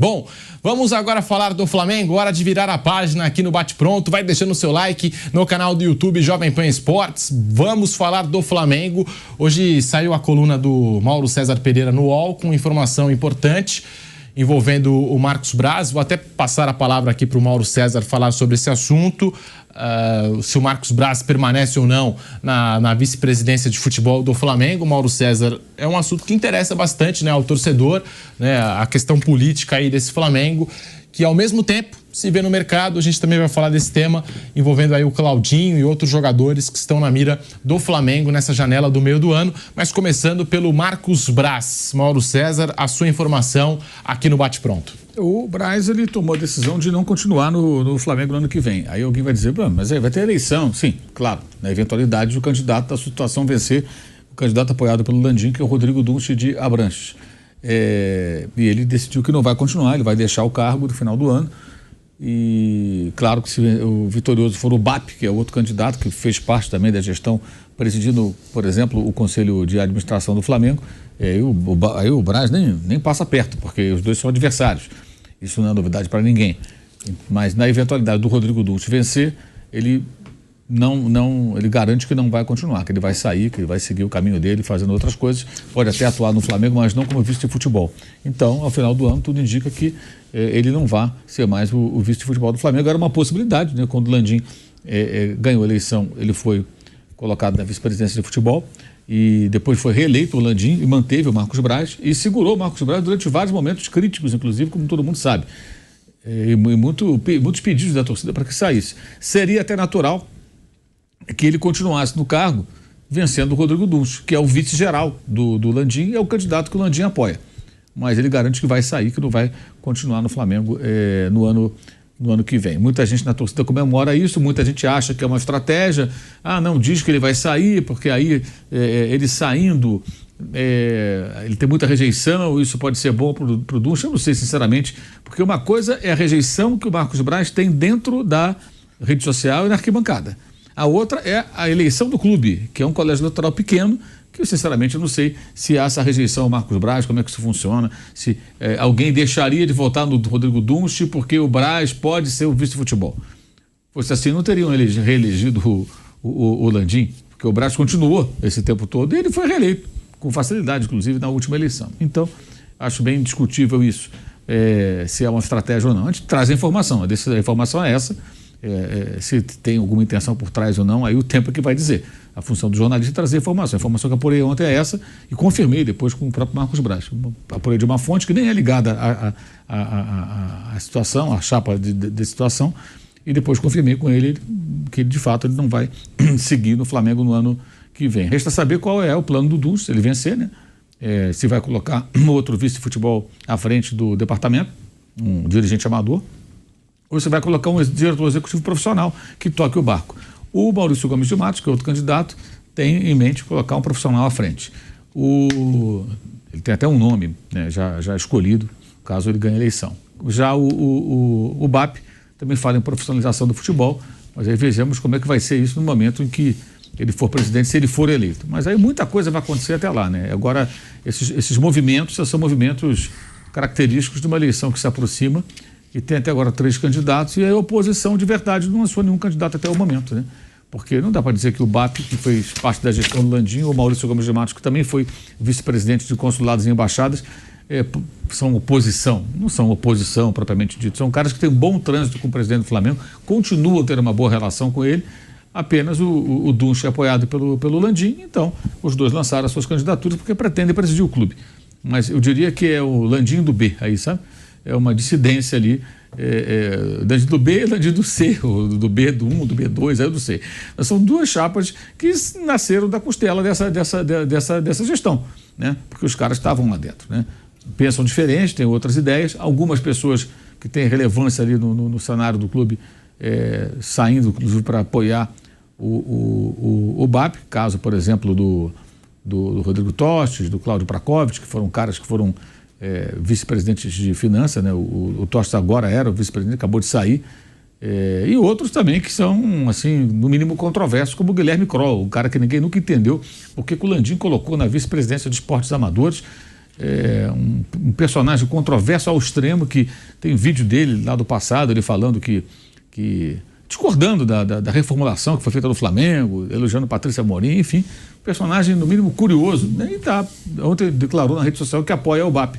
Bom, vamos agora falar do Flamengo, hora de virar a página aqui no Bate Pronto, vai deixando o seu like no canal do YouTube Jovem Pan Esportes, vamos falar do Flamengo. Hoje saiu a coluna do Mauro César Pereira no UOL com informação importante envolvendo o Marcos Braz. Vou até passar a palavra aqui para o Mauro César falar sobre esse assunto, se o Marcos Braz permanece ou não na vice-presidência de futebol do Flamengo. Mauro César, é um assunto que interessa bastante, né, ao torcedor, né, a questão política aí desse Flamengo, que ao mesmo tempo se vê no mercado. A gente também vai falar desse tema envolvendo aí o Claudinho e outros jogadores que estão na mira do Flamengo nessa janela do meio do ano, mas começando pelo Marcos Braz. Mauro César, a sua informação aqui no Bate Pronto. O Braz, ele tomou a decisão de não continuar no Flamengo no ano que vem. Aí alguém vai dizer, mas aí vai ter eleição. Sim, claro, na eventualidade do candidato da situação vencer, o candidato apoiado pelo Landim, que é o Rodrigo Dunst de Abranches. E ele decidiu que não vai continuar, ele vai deixar o cargo no final do ano. E claro que se o vitorioso for o BAP, que é outro candidato que fez parte também da gestão, presidindo, por exemplo, o Conselho de Administração do Flamengo, aí o Braz nem passa perto, porque os dois são adversários. Isso não é novidade para ninguém. Mas na eventualidade do Rodrigo Dunst vencer, ele garante que não vai continuar, que ele vai sair, que ele vai seguir o caminho dele fazendo outras coisas, pode até atuar no Flamengo, mas não como vice de futebol. Então, ao final do ano, tudo indica que ele não vai ser mais o vice de futebol do Flamengo. Era uma possibilidade, né? Quando o Landim ganhou a eleição, ele foi colocado na vice-presidência de futebol e depois foi reeleito o Landim e manteve o Marcos Braz e segurou o Marcos Braz durante vários momentos críticos, inclusive, como todo mundo sabe. E muitos pedidos da torcida para que saísse. Seria até natural que ele continuasse no cargo, vencendo o Rodrigo Dunst, que é o vice-geral do Landim e é o candidato que o Landim apoia. Mas ele garante que vai sair, que não vai continuar no Flamengo no ano que vem. Muita gente na torcida comemora isso, muita gente acha que é uma estratégia. Não, diz que ele vai sair, porque aí ele saindo, ele tem muita rejeição, isso pode ser bom para o Dunst. Eu não sei, sinceramente, porque uma coisa é a rejeição que o Marcos Braz tem dentro da rede social e na arquibancada. A outra é a eleição do clube, que é um colégio eleitoral pequeno, que eu sinceramente não sei se há essa rejeição ao Marcos Braz, como é que isso funciona, se alguém deixaria de votar no Rodrigo Dunst porque o Braz pode ser o vice de futebol. Fosse assim, não teriam reelegido o Landim, porque o Braz continuou esse tempo todo e ele foi reeleito, com facilidade, inclusive, na última eleição. Então, acho bem discutível isso, se é uma estratégia ou não. A gente traz a informação, a informação é essa. Se tem alguma intenção por trás ou não, aí o tempo é que vai dizer. A função do jornalista é trazer informação. A informação que eu apurei ontem é essa e confirmei depois com o próprio Marcos Braz. Apurei de uma fonte que nem é ligada à situação, à chapa de situação, e depois confirmei com ele que de fato ele não vai seguir no Flamengo no ano que vem. Resta saber qual é o plano do Dunst, se ele vencer, né? Se vai colocar outro vice de futebol à frente do departamento, um dirigente amador, ou você vai colocar um diretor executivo profissional que toque o barco. O Maurício Gomes de Matos, que é outro candidato, tem em mente colocar um profissional à frente. Ele tem até um nome, né, já escolhido, caso ele ganhe a eleição. Já o BAP também fala em profissionalização do futebol, mas aí vejamos como é que vai ser isso no momento em que ele for presidente, se ele for eleito. Mas aí muita coisa vai acontecer até lá, né? Agora, esses movimentos são movimentos característicos de uma eleição que se aproxima. E tem até agora 3 candidatos e a oposição de verdade não lançou nenhum candidato até o momento, né? Porque não dá para dizer que o BAP, que fez parte da gestão do Landim, ou o Maurício Gomes de Matos, que também foi vice-presidente de consulados e embaixadas, são oposição. Não são oposição propriamente dito, são caras que têm um bom trânsito com o presidente do Flamengo, continuam a ter uma boa relação com ele, apenas o Dunst é apoiado pelo Landim, então os dois lançaram as suas candidaturas porque pretendem presidir o clube. Mas eu diria que é o Landim do B, aí sabe? É uma dissidência ali, Landim do B e Landim do C, do B do 1, do B2, aí do C. São duas chapas que nasceram da costela dessa gestão, né? Porque os caras estavam lá dentro, né? Pensam diferente, têm outras ideias, algumas pessoas que têm relevância ali no cenário do clube saindo, inclusive, para apoiar o BAP, caso, por exemplo, do Rodrigo Tostes, do Cláudio Prakovic, que foram caras que foram vice-presidentes de finanças, né? O Tostes agora era o vice-presidente, acabou de sair, e outros também que são, assim, no mínimo controversos, como o Guilherme Kroll, um cara que ninguém nunca entendeu porque o Landim colocou na vice-presidência de esportes amadores, um personagem controverso ao extremo, que tem vídeo dele lá do passado, ele falando que discordando da reformulação que foi feita no Flamengo, elogiando Patrícia Amorim, enfim, personagem no mínimo curioso, né? E ontem declarou na rede social que apoia o BAP.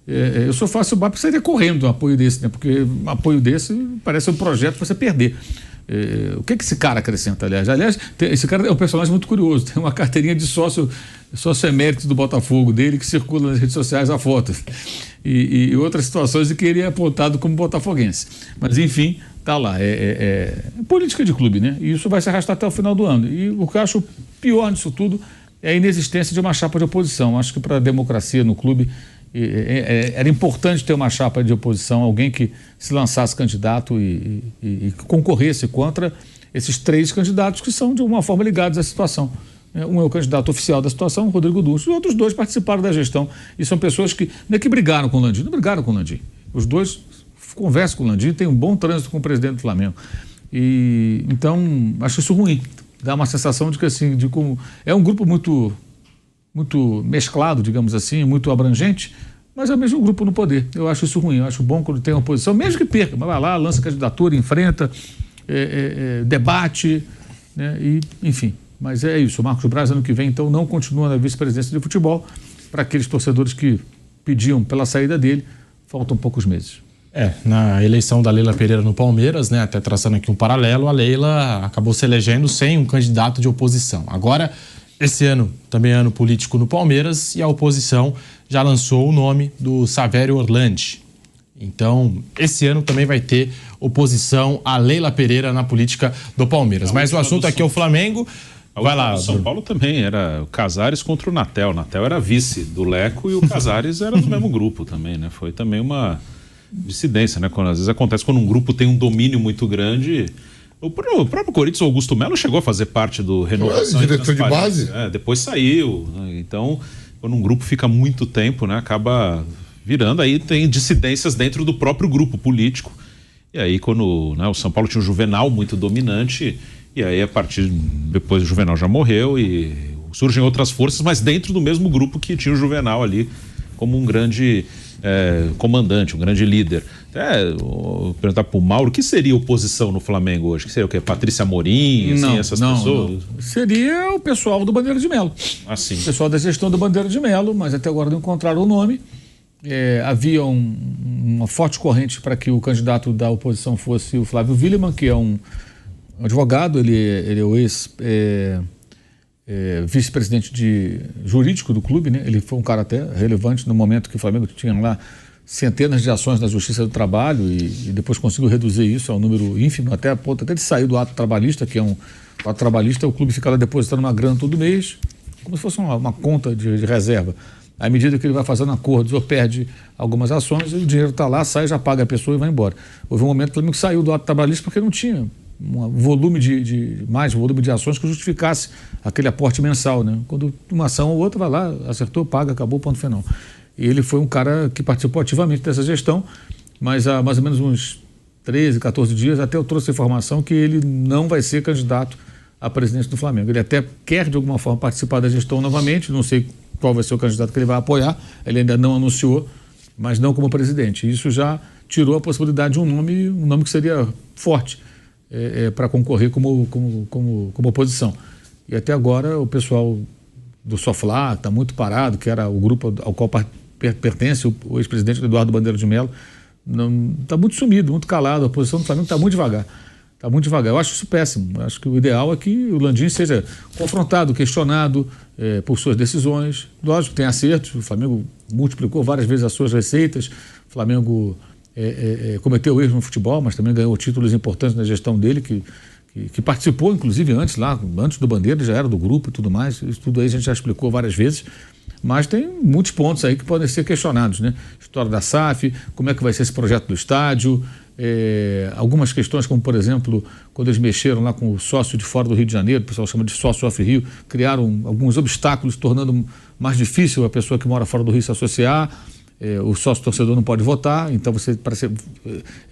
Eu só faço o BAP que seria correndo um apoio desse, né? Porque um apoio desse parece um projeto para você perder. O que esse cara acrescenta, aliás? Esse cara é um personagem muito curioso, tem uma carteirinha de sócio emérito do Botafogo dele, que circula nas redes sociais a foto. E outras situações de que ele é apontado como botafoguense. Mas, enfim, tá lá. É política de clube, né? E isso vai se arrastar até o final do ano. E o que eu acho pior nisso tudo é a inexistência de uma chapa de oposição. Acho que para a democracia no clube era importante ter uma chapa de oposição, alguém que se lançasse candidato e concorresse contra esses 3 candidatos que são, de alguma forma, ligados à situação. Um é o candidato oficial da situação, o Rodrigo Durso, e os outros 2 participaram da gestão. E são pessoas que não é que brigaram com o Landim, não brigaram com o Landim. Os 2 conversam com o Landim, têm um bom trânsito com o presidente do Flamengo. Então, acho isso ruim. Dá uma sensação de que, assim, é um grupo muito mesclado, digamos assim, muito abrangente, mas é o mesmo grupo no poder. Eu acho isso ruim. Eu acho bom quando tem oposição, mesmo que perca, mas vai lá, lança candidatura, enfrenta, debate, né? E, enfim. Mas é isso. O Marcos Braz, ano que vem, então, não continua na vice-presidência de futebol. Para aqueles torcedores que pediam pela saída dele, faltam poucos meses. Na eleição da Leila Pereira no Palmeiras, né, até traçando aqui um paralelo, a Leila acabou se elegendo sem um candidato de oposição. Agora, esse ano também é ano político no Palmeiras e a oposição já lançou o nome do Savério Orlandi. Então, esse ano também vai ter oposição a Leila Pereira na política do Palmeiras. Mas o assunto aqui é o Flamengo. Vai lá, São Paulo também era o Casares contra o Natel. O Natel era vice do Leco e o Casares era do mesmo grupo também, né? Foi também uma dissidência, né? Às vezes acontece quando um grupo tem um domínio muito grande. O próprio Corinthians, o Augusto Melo, chegou a fazer parte do Renovação. Diretor de base? Depois saiu, né? Então, quando um grupo fica muito tempo, né, acaba virando, aí tem dissidências dentro do próprio grupo político. E aí, quando, né, o São Paulo tinha um Juvenal muito dominante, e aí depois o Juvenal já morreu e surgem outras forças, mas dentro do mesmo grupo que tinha o Juvenal ali como um grande comandante, um grande líder. Vou perguntar para o Mauro, o que seria oposição no Flamengo hoje? Que seria o quê? Patrícia Amorim, assim, essas pessoas? Não. Seria o pessoal do Bandeira de Melo. Assim. O pessoal da gestão do Bandeira de Melo, mas até agora não encontraram o nome. Havia uma forte corrente para que o candidato da oposição fosse o Flávio Willemann, que é um advogado, ele é o vice-presidente jurídico do clube, né? Ele foi um cara até relevante no momento que o Flamengo tinha lá centenas de ações na Justiça do Trabalho e depois conseguiu reduzir isso a um número ínfimo, até a ponto de sair do ato trabalhista, que é o ato trabalhista, o clube fica lá depositando uma grana todo mês, como se fosse uma conta de reserva. À medida que ele vai fazendo acordos ou perde algumas ações, o dinheiro está lá, sai, já paga a pessoa e vai embora. Houve um momento que o Flamengo saiu do ato trabalhista porque não tinha mais volume de ações que justificasse aquele aporte mensal, né? Quando uma ação ou outra vai lá, acertou, paga, acabou, ponto final. E ele foi um cara que participou ativamente dessa gestão, mas há mais ou menos uns 13, 14 dias, até eu trouxe a informação que ele não vai ser candidato à presidência do Flamengo. Ele até quer, de alguma forma, participar da gestão novamente, não sei qual vai ser o candidato que ele vai apoiar, ele ainda não anunciou, mas não como presidente. Isso já tirou a possibilidade de um nome que seria forte para concorrer como oposição. E até agora o pessoal do Soflá está muito parado, que era o grupo ao qual pertence o ex-presidente Eduardo Bandeira de Melo, está muito sumido, muito calado, a oposição do Flamengo está muito devagar. Está muito devagar. Eu acho isso péssimo. Eu acho que o ideal é que o Landim seja confrontado, questionado por suas decisões. Lógico que tem acertos, o Flamengo multiplicou várias vezes as suas receitas, o Flamengo cometeu erros no futebol, mas também ganhou títulos importantes na gestão dele, que participou, inclusive, antes do Bandeira, já era do grupo e tudo mais. Isso tudo aí a gente já explicou várias vezes. Mas tem muitos pontos aí que podem ser questionados, né? História da SAF, como é que vai ser esse projeto do estádio, algumas questões como, por exemplo, quando eles mexeram lá com o sócio de fora do Rio de Janeiro, o pessoal chama de sócio off-Rio, criaram alguns obstáculos, tornando mais difícil a pessoa que mora fora do Rio se associar. O sócio torcedor não pode votar, então você, para ser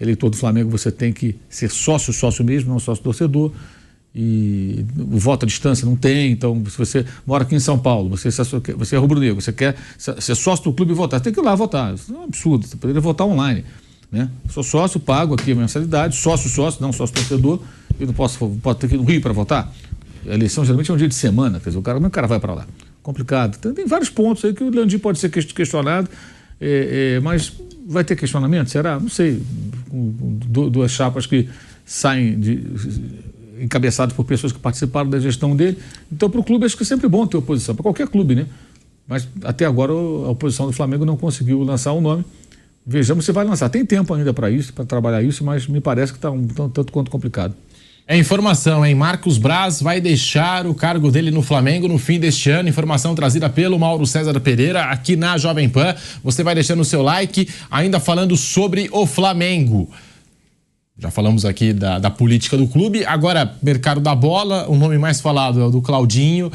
eleitor do Flamengo, você tem que ser sócio mesmo, não sócio torcedor. E o voto à distância não tem. Então, se você mora aqui em São Paulo, você é rubro-negro, você quer ser sócio do clube e votar, você tem que ir lá votar. Isso é um absurdo, você poderia votar online, né? Sou sócio, pago aqui a mensalidade, sócio, não sócio torcedor, eu não posso ter que ir no Rio para votar. A eleição geralmente é um dia de semana, quer dizer, como é que o cara vai para lá? Complicado. Então, tem vários pontos aí que o Landim pode ser questionado, mas vai ter questionamento? Será? Não sei. Duas chapas que saem encabeçadas por pessoas que participaram da gestão dele. Então, para o clube, acho que é sempre bom ter oposição, para qualquer clube, né? Mas até agora a oposição do Flamengo não conseguiu lançar um nome. Vejamos se vai lançar. Tem tempo ainda para isso, para trabalhar isso, mas me parece que está tanto quanto complicado. É informação, hein? Marcos Braz vai deixar o cargo dele no Flamengo no fim deste ano. Informação trazida pelo Mauro César Pereira aqui na Jovem Pan. Você vai deixando o seu like, ainda falando sobre o Flamengo. Já falamos aqui da política do clube. Agora, mercado da bola, o nome mais falado é o do Claudinho,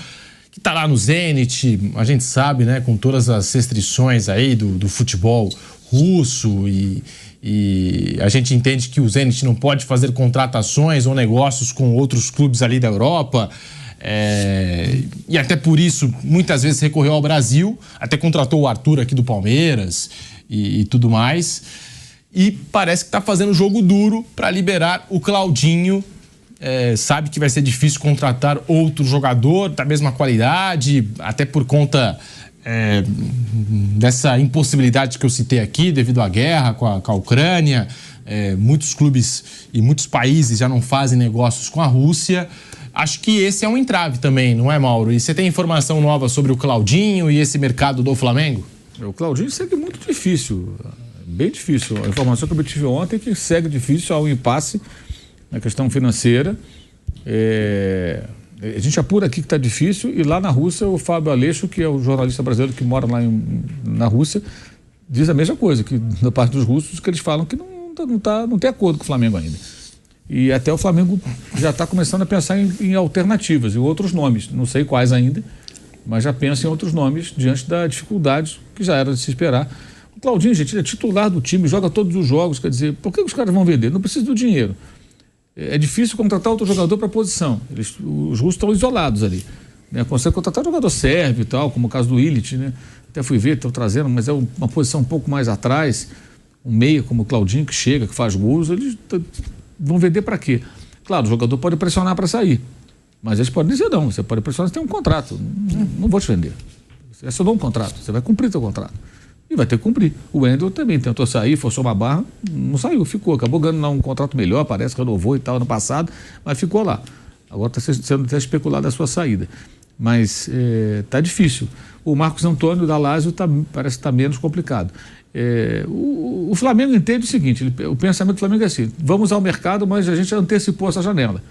que tá lá no Zenit. A gente sabe, né, com todas as restrições aí do futebol russo e a gente entende que o Zenit não pode fazer contratações ou negócios com outros clubes ali da Europa. E até por isso, muitas vezes recorreu ao Brasil, até contratou o Arthur aqui do Palmeiras e tudo mais. E parece que está fazendo jogo duro para liberar o Claudinho. Sabe que vai ser difícil contratar outro jogador da mesma qualidade, até por conta dessa impossibilidade que eu citei aqui, devido à guerra com a Ucrânia. Muitos clubes e muitos países já não fazem negócios com a Rússia. Acho que esse é um entrave também, não é, Mauro? E você tem informação nova sobre o Claudinho e esse mercado do Flamengo? O Claudinho segue muito difícil, bem difícil. A informação que eu tive ontem é que segue difícil ao impasse na questão financeira. A gente apura aqui que está difícil, e lá na Rússia o Fábio Aleixo, que é o jornalista brasileiro que mora lá na Rússia, diz a mesma coisa, que da parte dos russos, que eles falam que não tem acordo com o Flamengo ainda. E até o Flamengo já está começando a pensar em alternativas, em outros nomes, não sei quais ainda, mas já pensa em outros nomes diante da dificuldade que já era de se esperar. O Claudinho, gente, ele é titular do time, joga todos os jogos, quer dizer, por que os caras vão vender? Não precisa do dinheiro. É difícil contratar outro jogador para a posição. Os russos estão isolados ali, né? Consegue contratar jogador sérvio e tal, como o caso do Illich, né? Até fui ver, estão trazendo, mas é uma posição um pouco mais atrás. Um meia como o Claudinho, que chega, que faz gols, eles vão vender para quê? Claro, o jogador pode pressionar para sair, mas eles podem dizer não, você pode pressionar, você tem um contrato, não vou te vender. Você assinou um contrato, você vai cumprir seu contrato. E vai ter que cumprir. O Wendel também tentou sair, forçou uma barra, não saiu, ficou. Acabou ganhando um contrato melhor, parece que renovou e tal ano passado, mas ficou lá. Agora está sendo até especulada a sua saída. Mas está difícil. O Marcos Antônio da Lazio parece que está menos complicado. O Flamengo entende o seguinte, o pensamento do Flamengo é assim, vamos ao mercado, mas a gente antecipou essa janela.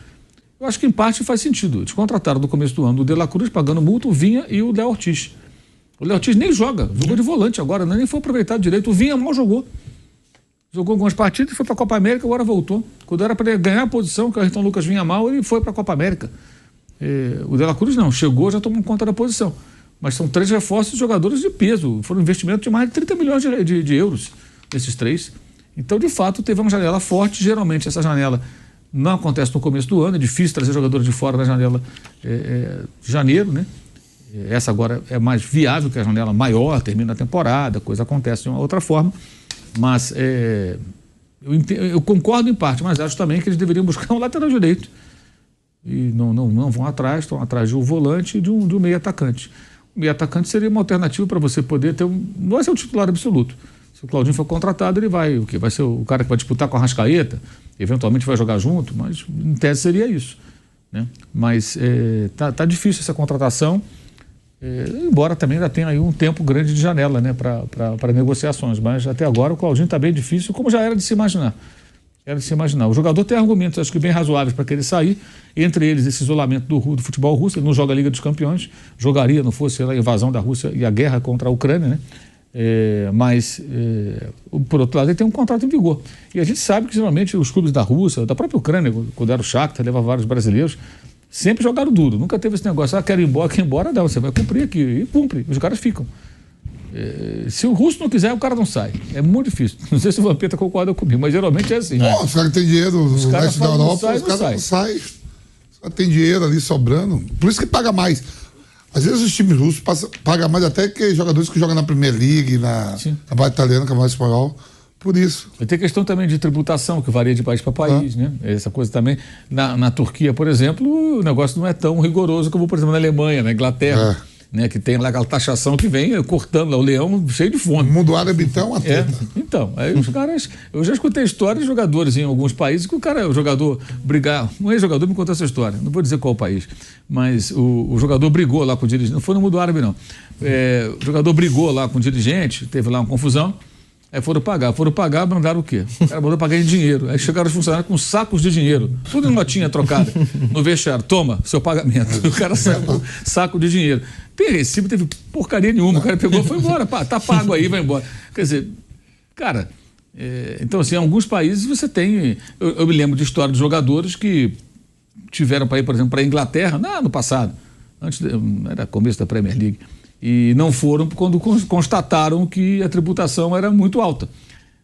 Eu acho que em parte faz sentido. Eles contrataram no começo do ano o De La Cruz pagando multa, o Vinha e o Léo Ortiz. O Léo Ortiz nem jogou de volante agora, nem foi aproveitado direito. O Vinha mal jogou. Jogou algumas partidas, foi para a Copa América, agora voltou. Quando era para ele ganhar a posição, que o Ayrton Lucas vinha mal, ele foi para a Copa América. O De La Cruz não, chegou, já tomou conta da posição. Mas são 3 reforços de jogadores de peso. Foram um investimento de mais de 30 milhões de euros, esses 3. Então, de fato, teve uma janela forte. Geralmente, essa janela não acontece no começo do ano. É difícil trazer jogadores de fora na janela de janeiro, né? Essa agora é mais viável, que a janela maior, termina a temporada, a coisa acontece de uma outra forma. Mas eu concordo em parte, mas acho também que eles deveriam buscar um lateral direito. E não vão atrás, estão atrás de um volante e de um meio atacante. O meio atacante seria uma alternativa para você poder ter não vai ser o titular absoluto. Se o Claudinho for contratado, ele vai o quê? Vai ser o cara que vai disputar com a Arrascaeta, eventualmente vai jogar junto, mas em tese seria isso, né? Mas tá difícil essa contratação. Embora também ainda tenha aí um tempo grande de janela, né, para negociações, mas até agora o Claudinho está bem difícil, como já era de se imaginar. O jogador tem argumentos, acho que bem razoáveis para querer sair, entre eles esse isolamento do futebol russo. Ele não joga a Liga dos Campeões, jogaria, não fosse a invasão da Rússia e a guerra contra a Ucrânia, né? Mas, por outro lado, ele tem um contrato em vigor. E a gente sabe que geralmente os clubes da Rússia, da própria Ucrânia, quando era o Shakhtar, levava vários brasileiros, sempre jogaram duro, nunca teve esse negócio, quero ir embora, não, você vai cumprir aqui, e cumpre, os caras ficam. Se o russo não quiser, o cara não sai. É muito difícil. Não sei se o Vampeta concorda comigo, mas geralmente é assim. Os caras que têm dinheiro no leste da Europa, os caras não saem. Tem dinheiro ali sobrando. Por isso que paga mais. Às vezes os times russos pagam mais até que jogadores que jogam na Premier League, na Campeonato Italiano, Campeonato Espanhol. Por isso. E tem questão também de tributação, que varia de país para país, né? Essa coisa também. Na Turquia, por exemplo, o negócio não é tão rigoroso como, por exemplo, na Alemanha, na Inglaterra. Né, que tem lá aquela taxação que vem cortando lá, o leão cheio de fome. O mundo árabe, então, uma treta. Então, aí os caras... Eu já escutei histórias de jogadores em alguns países que o jogador brigar... Um ex-jogador me contou essa história, não vou dizer qual país, mas o jogador brigou lá com o dirigente, não foi no mundo árabe, não. O jogador brigou lá com o dirigente, teve lá uma confusão, aí foram pagar, mandaram o quê? O cara mandou pagar em dinheiro. Aí chegaram os funcionários com sacos de dinheiro, tudo em notinha trocada, no vestiário. Toma, seu pagamento. O cara saiu com saco de dinheiro. Tem recibo, teve porcaria nenhuma. O cara pegou e foi embora. Tá pago aí, vai embora. Quer dizer, cara, então assim, em alguns países você tem... Eu me lembro de história de jogadores que tiveram para ir, por exemplo, para a Inglaterra, no passado, era começo da Premier League, e não foram quando constataram que a tributação era muito alta.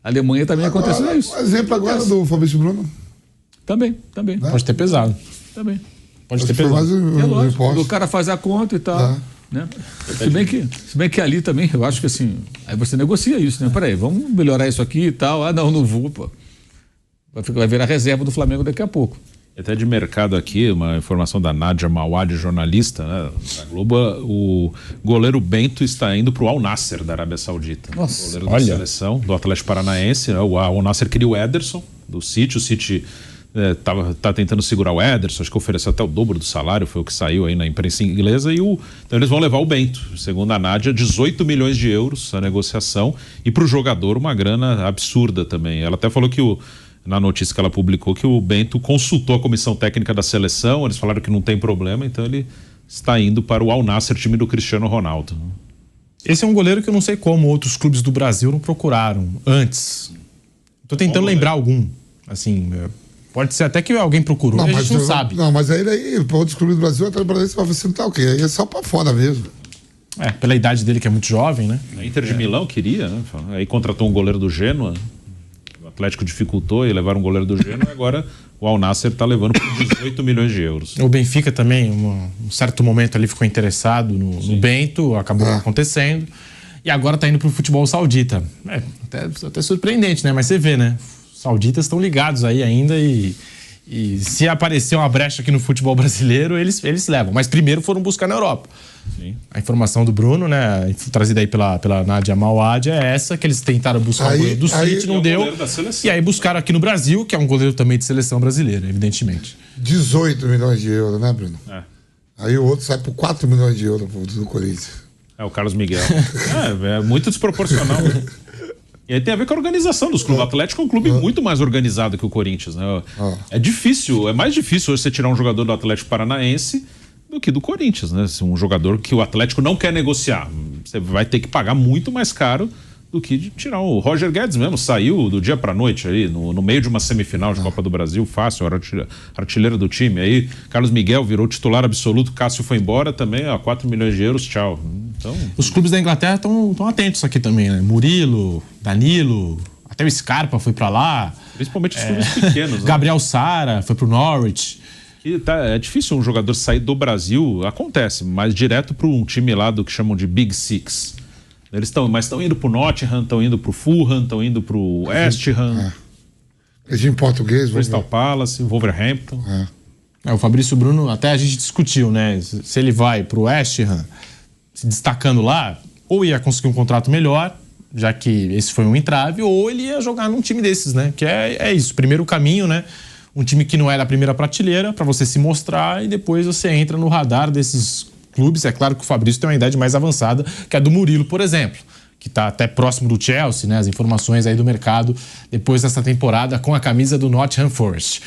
A Alemanha também aconteceu isso. Um exemplo agora do Fabrício Bruno. Também. Pode ter pesado. Também. Pode ter pesado. Lógico, o cara faz a conta e tal. Né? Se bem que ali também, eu acho que assim, aí você negocia isso, né? Peraí, vamos melhorar isso aqui e tal. Não vou, pô. Vai virar reserva do Flamengo daqui a pouco. Até de mercado aqui, uma informação da Nadia Mawad, jornalista, né, da Globo, o goleiro Bento está indo para o Al Nassr da Arábia Saudita. Nossa, goleiro da seleção, do Atlético Paranaense, né? O Al Nassr queria o Ederson, do City, o City tá tentando segurar o Ederson, acho que ofereceu até o dobro do salário, foi o que saiu aí na imprensa inglesa, então eles vão levar o Bento, segundo a Nádia, 18 milhões de euros a negociação, e para o jogador uma grana absurda também. Ela até falou que na notícia que ela publicou, que o Bento consultou a comissão técnica da seleção, eles falaram que não tem problema, então ele está indo para o Al Nassr, time do Cristiano Ronaldo. Esse é um goleiro que eu não sei como outros clubes do Brasil não procuraram antes. Estou tentando lembrar algum, assim... Pode ser até que alguém procurou, a gente não sabe. Não, mas aí para outros clubes do Brasil, até o Brasil vai facilitar o quê? Aí é só para fora mesmo. Pela idade dele, que é muito jovem, né? A Inter de Milão queria, né? Aí contratou um goleiro do Genoa, o Atlético dificultou e levaram um goleiro do Genoa, e agora o Al Nassr está levando por 18 milhões de euros. O Benfica também, um certo momento ali ficou interessado no Bento, acabou acontecendo, e agora está indo para o futebol saudita. Até surpreendente, né? Mas você vê, né? Sauditas estão ligados aí ainda e se aparecer uma brecha aqui no futebol brasileiro, eles levam. Mas primeiro foram buscar na Europa. Sim. A informação do Bruno, né, trazida aí pela Nadia Mawad, é essa, que eles tentaram buscar o goleiro do City, não deu. E aí buscaram aqui no Brasil, que é um goleiro também de seleção brasileira, evidentemente. 18 milhões de euros, né, Bruno? Aí o outro sai por 4 milhões de euros do Corinthians. O Carlos Miguel. É muito desproporcional. E aí tem a ver com a organização dos clubes. O Atlético é um clube muito mais organizado que o Corinthians, né? É difícil, é mais difícil você tirar um jogador do Atlético Paranaense do que do Corinthians, né? Um jogador que o Atlético não quer negociar. Você vai ter que pagar muito mais caro do que de tirar o Roger Guedes mesmo. Saiu do dia pra noite aí, no meio de uma semifinal de Copa do Brasil, fácil, era artilheiro do time. Aí Carlos Miguel virou titular absoluto, Cássio foi embora também, 4 milhões de euros, tchau. Então... Os clubes da Inglaterra estão atentos aqui também, né? Murilo, Danilo, até o Scarpa foi pra lá. Principalmente os clubes pequenos. Gabriel Sara foi pro Norwich. É difícil um jogador sair do Brasil, acontece, mas direto para um time lá do que chamam de Big Six. Eles estão indo pro Nottingham, estão indo pro Fulham, estão indo pro West Ham. Em português, Crystal Palace, Wolverhampton. O Fabrício Bruno, até a gente discutiu, né? Se ele vai pro West Ham, se destacando lá, ou ia conseguir um contrato melhor, já que esse foi um entrave, ou ele ia jogar num time desses, né? Que é isso, primeiro caminho, né? Um time que não é da primeira prateleira, para você se mostrar, e depois você entra no radar desses clubes. É claro que o Fabrício tem uma idade mais avançada que a do Murilo, por exemplo, que está até próximo do Chelsea, né? As informações aí do mercado depois dessa temporada com a camisa do Nottingham Forest.